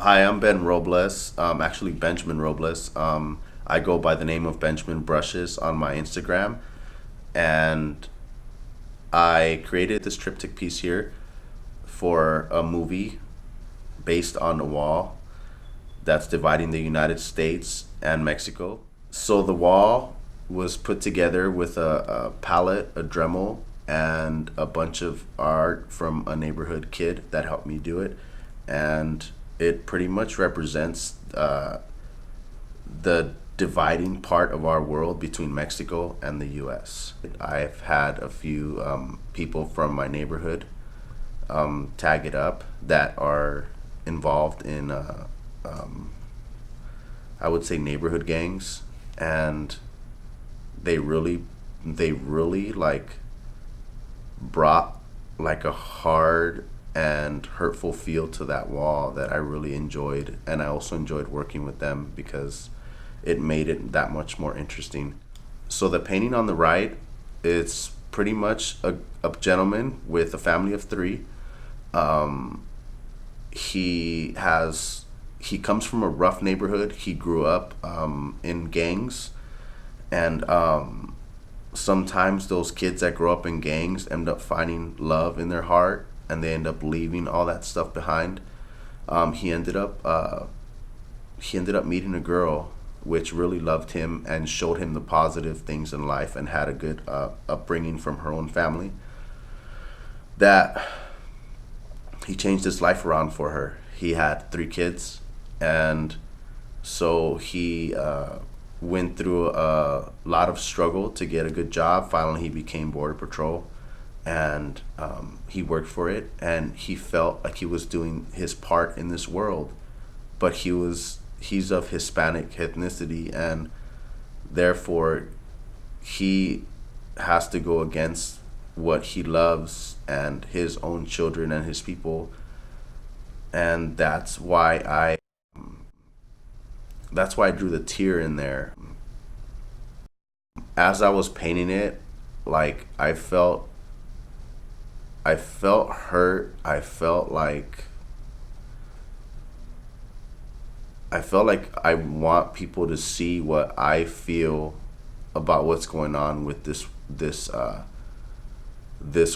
Hi, I'm Ben Robles, actually Benjamin Robles. I go by the name of Benjamin Brushes on my Instagram, and I created this triptych piece here for a movie based on a wall that's dividing the United States and Mexico. So the wall was put together with a palette, a Dremel, and a bunch of art from a neighborhood kid that helped me do it. And it pretty much represents the dividing part of our world between Mexico and the US. I've had a few people from my neighborhood tag it up that are involved in I would say neighborhood gangs, and they really like brought like a hard and hurtful feel to that wall that I really enjoyed, and I also enjoyed working with them because it made it that much more interesting. So the painting on the right, it's pretty much a gentleman with a family of three. He comes from a rough neighborhood. He grew up in gangs, and sometimes those kids that grow up in gangs end up finding love in their heart, and they end up leaving all that stuff behind. Um, he ended up uh, he ended up meeting a girl which really loved him and showed him the positive things in life, and had a good upbringing from her own family. That he changed his life around for her. He had three kids, and so he went through a lot of struggle to get a good job. Finally, he became Border Patrol, and he worked for it, and he felt like he was doing his part in this world. But he's of Hispanic ethnicity, and therefore he has to go against what he loves and his own children and his people, and that's why I drew the tear in there. As I was painting it, like I felt hurt. I felt like I want people to see what I feel about what's going on with this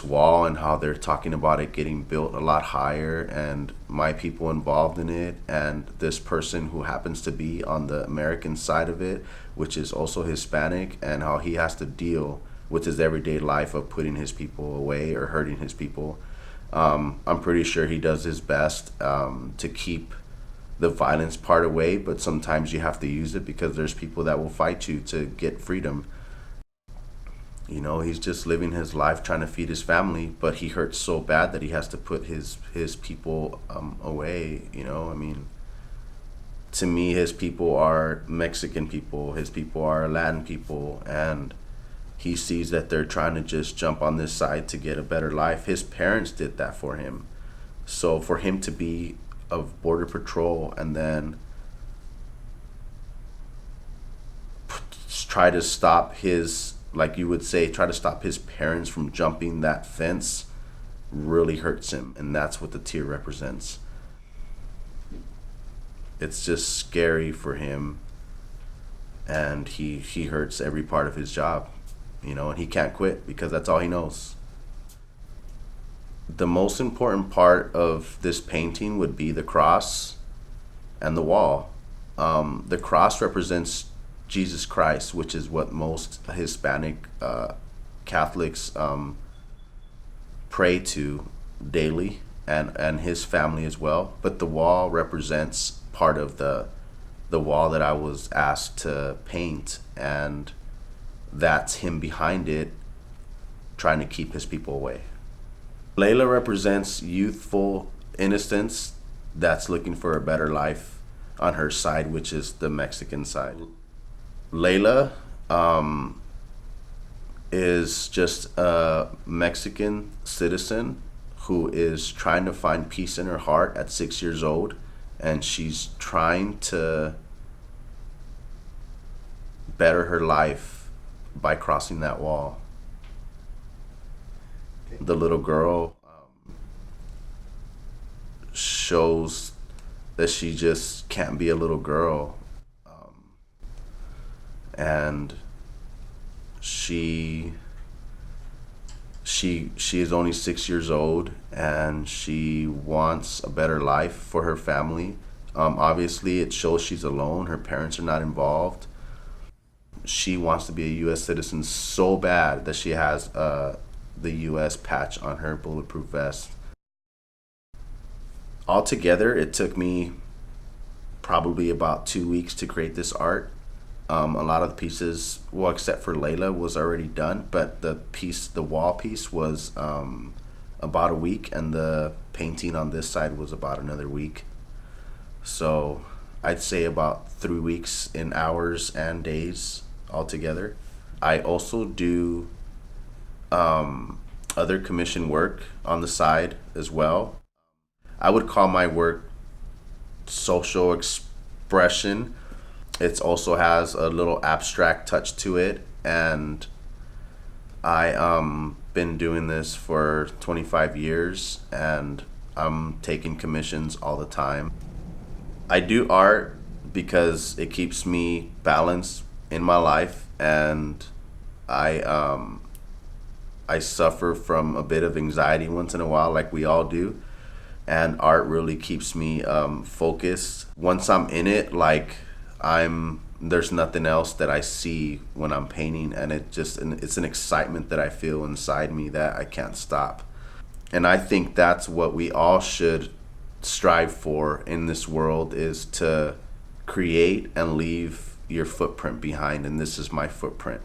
wall, and how they're talking about it getting built a lot higher, and my people involved in it, and this person who happens to be on the American side of it, which is also Hispanic, and how he has to deal with his everyday life of putting his people away or hurting his people. I'm pretty sure he does his best to keep the violence part away, but sometimes you have to use it because there's people that will fight you to get freedom. He's just living his life trying to feed his family, but he hurts so bad that he has to put his people away. I mean, to me, his people are Mexican people, his people are Latin people, and he sees that they're trying to just jump on this side to get a better life. His parents did that for him. So for him to be of Border Patrol and then try to stop his, like you would say, try to stop his parents from jumping that fence really hurts him. And that's what the tear represents. It's just scary for him, and he hurts every part of his job, and he can't quit because that's all he knows. The most important part of this painting would be the cross and the wall. The cross represents Jesus Christ, which is what most Hispanic Catholics pray to daily, and his family as well. But the wall represents part of the wall that I was asked to paint, and that's him behind it, trying to keep his people away. Layla represents youthful innocence that's looking for a better life on her side, which is the Mexican side. Layla is just a Mexican citizen who is trying to find peace in her heart at 6 years old, and she's trying to better her life by crossing that wall. The little girl shows that she just can't be a little girl. And she she is only 6 years old, and she wants a better life for her family. Obviously, it shows she's alone. Her parents are not involved. She wants to be a U.S. citizen so bad that she has the U.S. patch on her bulletproof vest. Altogether, it took me probably about 2 weeks to create this art. A lot of the pieces, well, except for Layla, was already done, but the wall piece was about a week, and the painting on this side was about another week. So I'd say about 3 weeks in hours and days altogether. I also do other commission work on the side as well. I would call my work social expression. It also has a little abstract touch to it, and I been doing this for 25 years, and I'm taking commissions all the time. I do art because it keeps me balanced in my life, and I I suffer from a bit of anxiety once in a while, like we all do, and art really keeps me focused. Once I'm in it, like there's nothing else that I see when I'm painting, and it's an excitement that I feel inside me that I can't stop. And I think that's what we all should strive for in this world, is to create and leave your footprint behind, and this is my footprint.